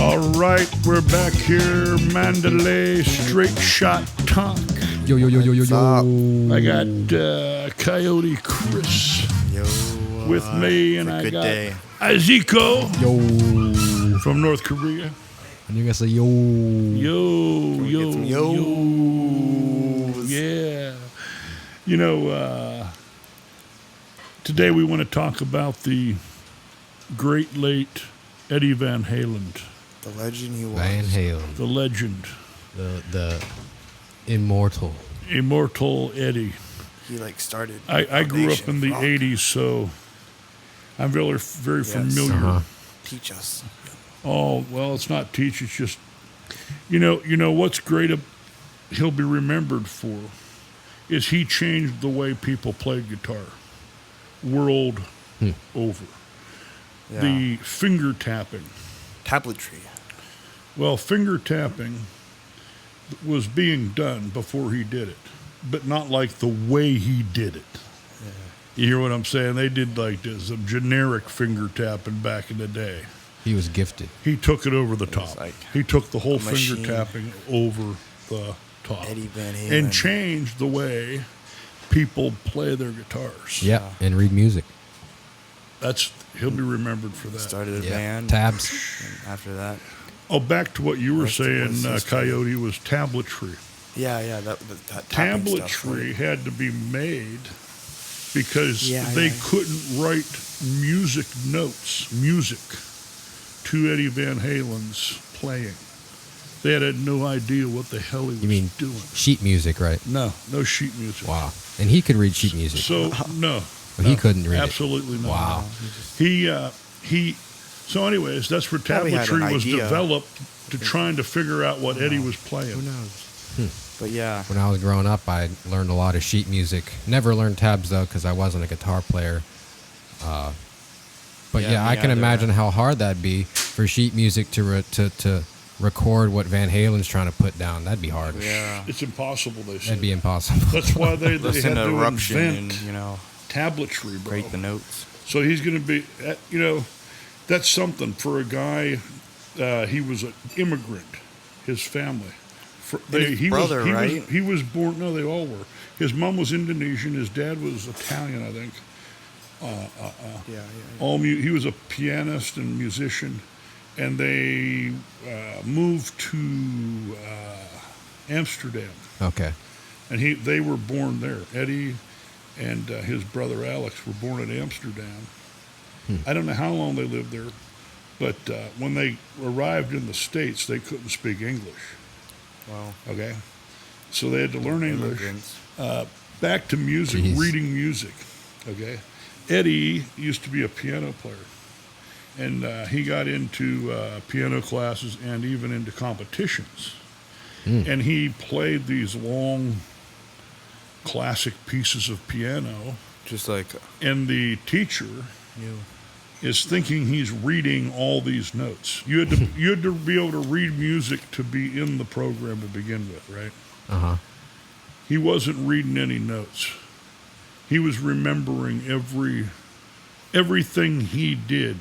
All right, we're back here. Mandalay Straight Shot Talk. Yo. I got Coyote Chris with me, and I got Aziko from North Korea. And you guys say yo. Yo. Yeah. You know, today we want to talk about the great late Eddy Van Halan. The legend he was. Van Halen. The legend. The immortal. Immortal Eddie. He started. I grew up in the 80s, so I'm very familiar. Uh-huh. Teach us. Oh, well, it's not teach, it's just, you know what's great he'll be remembered for is he changed the way people played guitar world over. Yeah. The finger tapping. Tabletry. Well, finger tapping was being done before he did it, but not like the way he did it. Yeah. You hear what I'm saying? They did like this, some generic finger tapping back in the day. He was gifted. He took it over the top. He took the whole finger tapping over the top. Eddy Van Halan. And changed the way people play their guitars. Yeah, and read music. He'll be remembered for that. Started a band. Tabs. And after that. Oh, back to what you were Rest of saying, his history. Coyote, was tabletry. Yeah. That tapping stuff, Tabletry right? had to be made because Yeah, they yeah. couldn't write music to Eddy Van Halen's playing. They had no idea what the hell he was doing. Sheet music, right? No sheet music. Wow. And he could read sheet music. So no, But he couldn't read absolutely it. not. Wow. He. So, anyways, that's where Probably had tabletry an was idea. developed to trying to figure out what Eddie was playing. Who knows? But yeah. When I was growing up, I learned a lot of sheet music. Never learned tabs, though, because I wasn't a guitar player. But Yeah, I me can either. imagine how hard that'd be for sheet music to record what Van Halen's trying to put down. That'd be hard. Yeah. It's impossible. They said That'd be impossible. that's why they had Listen to to Eruption invent and, tabletry, bro. break the notes. So he's going to be, that's something for a guy. He was an immigrant. His family. His brother, right? He was born. No, they all were. His mom was Indonesian. His dad was Italian, I think. Yeah. He was a pianist and musician, and they moved to Amsterdam, Okay. and they were born there. Eddie and his brother Alex were born in Amsterdam. I don't know how long they lived there, but when they arrived in the States, they couldn't speak English. Wow. Okay, so they had to learn English. Immigrants. Back to music, Jeez. reading music. Okay, Eddie used to be a piano player, and he got into piano classes and even into competitions. And he played these long, classic pieces of piano. Just like And the teacher you. is thinking he's reading all these notes. You had to be able to read music to be in the program to begin with, right? Uh-huh. He wasn't reading any notes. He was remembering everything he did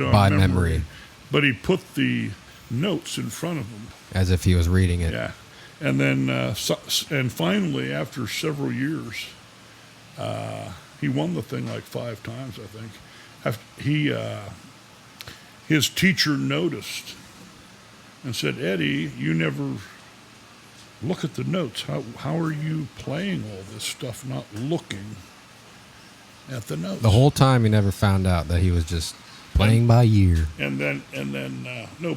on By memory. But he put the notes in front of him. As if he was reading it. Yeah. And then and finally, after several years, he won the thing like 5 times, I think. His teacher noticed and said, "Eddie, you never look at the notes. How are you playing all this stuff, not looking at the notes?" The whole time he never found out that he was just playing by ear. and then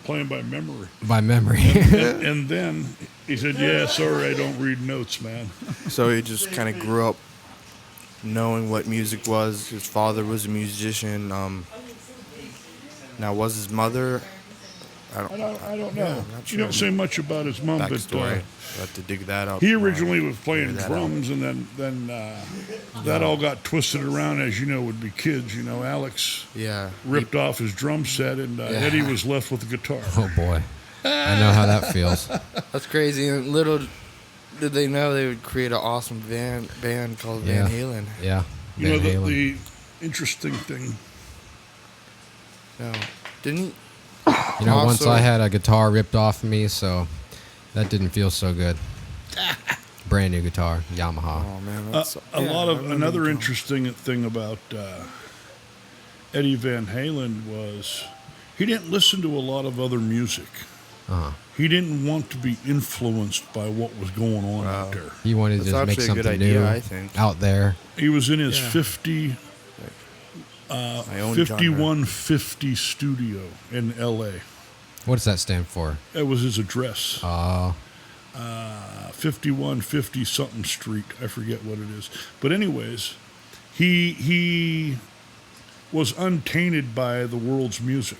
playing by memory. By memory. And then he said, "Yeah, sorry, I don't read notes, man." So he just kind of grew up knowing what music was. His father was a musician. Now, was his mother? I don't know. Yeah, I'm not you don't say much about his mom, but Backstory. I have to dig that up. he originally was playing Figure that drums, and then that all got twisted around, as you know, would be kids. You know, Alex Yeah. ripped off his drum set, and Eddie was left with the guitar. Oh, boy. I know how that feels. That's crazy. And little did they know they would create an awesome band called Yeah. Van Halen. Yeah. You know, Van Halen. the interesting thing, No. Didn't You know, once Also- I had a guitar ripped off of me, so that didn't feel so good. Brand new guitar, Yamaha. Oh man, A that's lot I of remember another the- interesting thing about Eddie Van Halen was he didn't listen to a lot of other music. Uh-huh. He didn't want to be influenced by what was going on Wow. out there. He wanted to That's just make actually a good something idea, new I think. out there. He was in his Yeah. 5150 studio in L.A. What does that stand for? That was his address. Oh, 5150 something street. I forget what it is. But anyways, he was untainted by the world's music.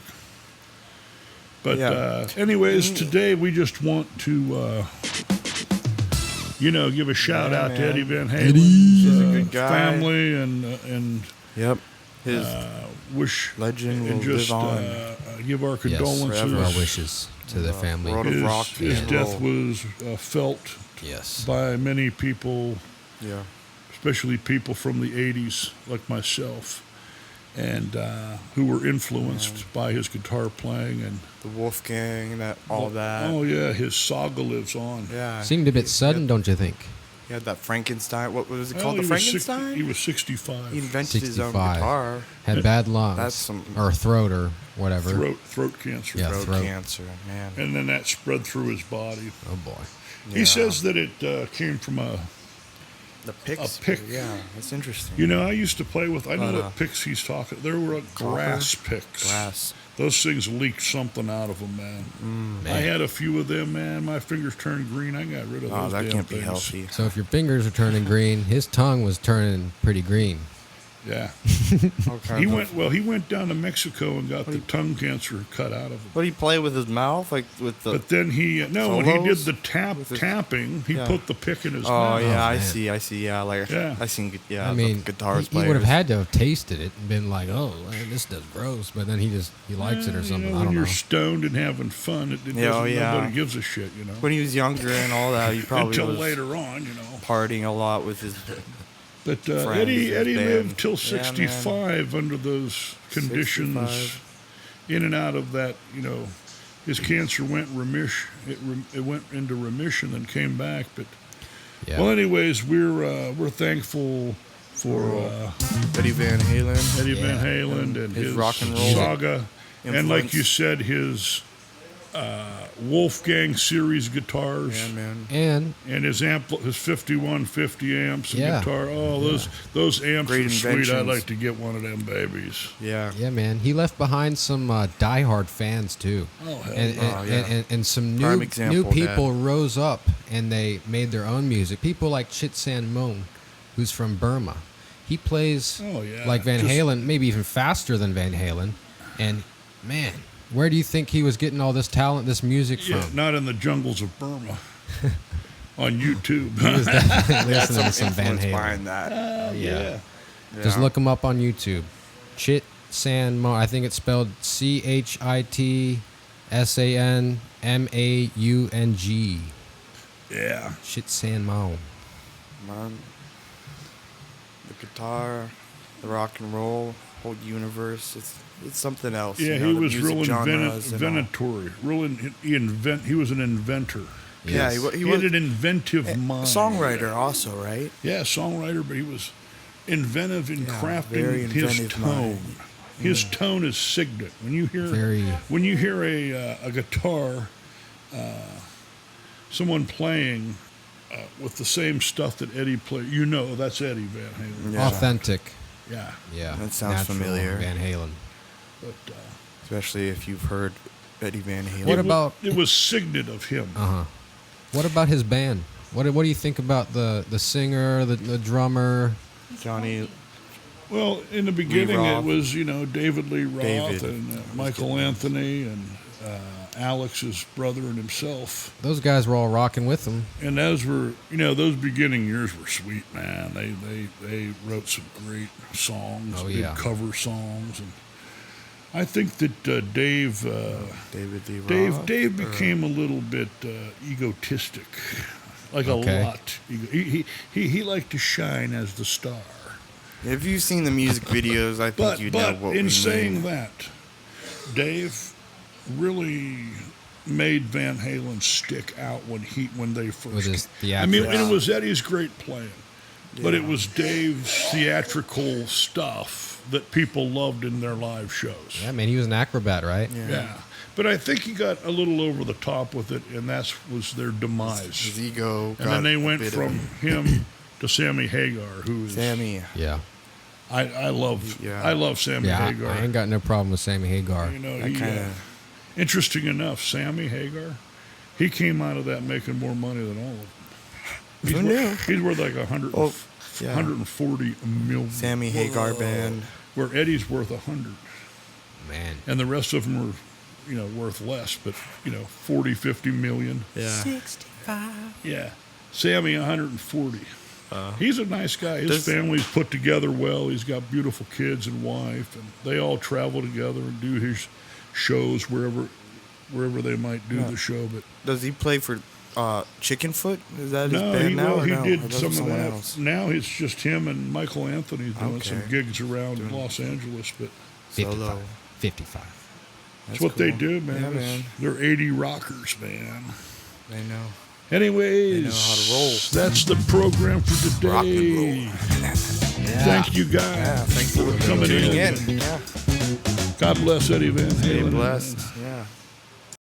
But Yeah. anyways, today we just want to give a shout Yeah, out to man. Eddie Van Eddie. Halen's He's a good guy. family and Yep. His wish legend and will just live on. give our yes. condolences. Our wishes to the family. world of rock His and death roll. was felt Yes. by many people, Yeah. especially people from the 80s like myself, and who were influenced by his guitar playing. And The Wolfgang, all that. Oh, yeah, his saga lives on. Yeah. Seemed a bit sudden, don't you think? He had that Frankenstein. What was it Well, called? The he was six- Frankenstein? he was 65. He invented his own 65. guitar. Had bad lungs. That's some- or throat or whatever. Throat cancer. Yeah. Throat throat. cancer, man. And then that spread through his body. Oh boy. He Yeah. says that it came from The picks. pick. Yeah, that's interesting. I used to play with, I know But, what picks he's talking. There were grass picks. Glass. Those things leaked something out of them, man. I Man. had a few of them, man. My fingers turned green. I got rid of Oh, those that damn can't be things. healthy. So if your fingers are turning green, his tongue was turning pretty green. Yeah. All kinds He of- went down to Mexico and got the tongue cancer cut out of him. What, he play with his mouth, like with the? But then when he did Solos? the With his- tapping, he Yeah. put the pick in his Oh mouth. yeah, I man. see. Yeah, like Yeah. I seen. Yeah, I mean, the guitars he would have players. had to have tasted it and been like, "Oh, man, this does gross," but then he likes it or something. I When don't you're know. stoned and having fun, Yeah, nobody gives a shit, When he was younger and all that, he probably Until was later on, partying a lot with his. But Friends, Eddie his band. lived till Yeah, man. 65 under those conditions, 65. in and out of that. His cancer went remission. It went into remission and came back. But Yeah. well, anyways, we're thankful for Eddie Van Halen. Eddie Van Yeah. Halen and His his rock and roll saga, and like influence. you said, his Wolfgang series guitars. Yeah, man. And And his 5150 amps and Yeah. guitar. Oh, those amps Great are sweet. I'd inventions. like to get one of them babies. Yeah. yeah, man, he left behind some diehard fans too. Oh, hell and, no. and, yeah. and some Prime new example, people rose up and they made their own music. People like Chit San Moon, who's from Burma. He plays Oh, yeah. like Van Just- Halen, maybe even faster than Van Halen. And man, where do you think he was getting all this talent, this music Yeah, from? not in the jungles of Burma. On YouTube. He was definitely listening to some Van Influence Halen. behind that. Yeah. Just look him up on YouTube. Chit San Moon. I think it's spelled ChitSanMaung. Yeah. Chit San Moon. Man. The guitar, the rock and roll, whole universe. It's something else. Yeah, you know, he the was music real genres and all. inventory. He was an inventor. Yeah, Yes. He was had an inventive a mind. songwriter also, right? Yeah, songwriter, but he was inventive in Yeah, crafting very his inventive tone. mind. His tone is signet. When you hear Very. a guitar, someone playing with the same stuff that Eddie played, that's Eddie Van Halen. Yeah. Authentic. Yeah, Yeah. That sounds natural familiar. Van Halen. but Especially if you've heard Eddie Van Halen. What about- it was signet of him. What about his band? What do you think about the singer, the drummer? Johnny? Well, in the beginning, it Roth. was David Lee Roth David. and Michael Anthony and Alex's brother and himself. Those guys were all rocking with him. And those were, those beginning years were sweet, man. They wrote some great songs, Oh, did yeah. cover songs, and I think that Dave David Lee Roth? Dave or- became a little bit egotistic, like Okay. a lot. He liked to shine as the star. If you've seen the music videos, I think you know But what in we saying mean. that, Dave really made Van Halen stick out when they first. With his I mean, theatrics. and it was Eddie's great playing, but it Yeah. was Dave's theatrical stuff that people loved in their live shows. Yeah, man, he was an acrobat, right? Yeah. But I think he got a little over the top with it, and that was their demise. His ego. And then they got a went bit from him to Sammy Hagar, who is Sammy. Yeah. I love Yeah. I love Sammy Yeah, Hagar. I ain't got no problem with Sammy Hagar. You know, That he, kind of. interesting enough, Sammy Hagar, he came out of that making more money than all of them. He's Who knew? He's worth like 100, Oh, yeah. 140 million. Sammy Hagar band. Where Eddie's worth 100, Man. and the rest of them are, worth less, but 40, 50 million. Yeah. Yeah, Sammy 140. He's a nice guy. His Does- family's put together well. He's got beautiful kids and wife, and they all travel together and do his shows wherever they might do the show. But Does he play for Chickenfoot? Is that his no, band now? Or he no? Or did that's some of someone that. else? Now it's just him and Michael Anthony doing some Okay. gigs around in Los Angeles. But 55. Solo. 55. that's what they cool. do, man. Yeah, man. They're 80 rockers, man. They know. Anyways, They know how to roll. that's the program for Rock and today. Thank you guys Yeah, thanks for coming tuning in. in. Yeah. God bless Eddie Van Halen. Stay blessed.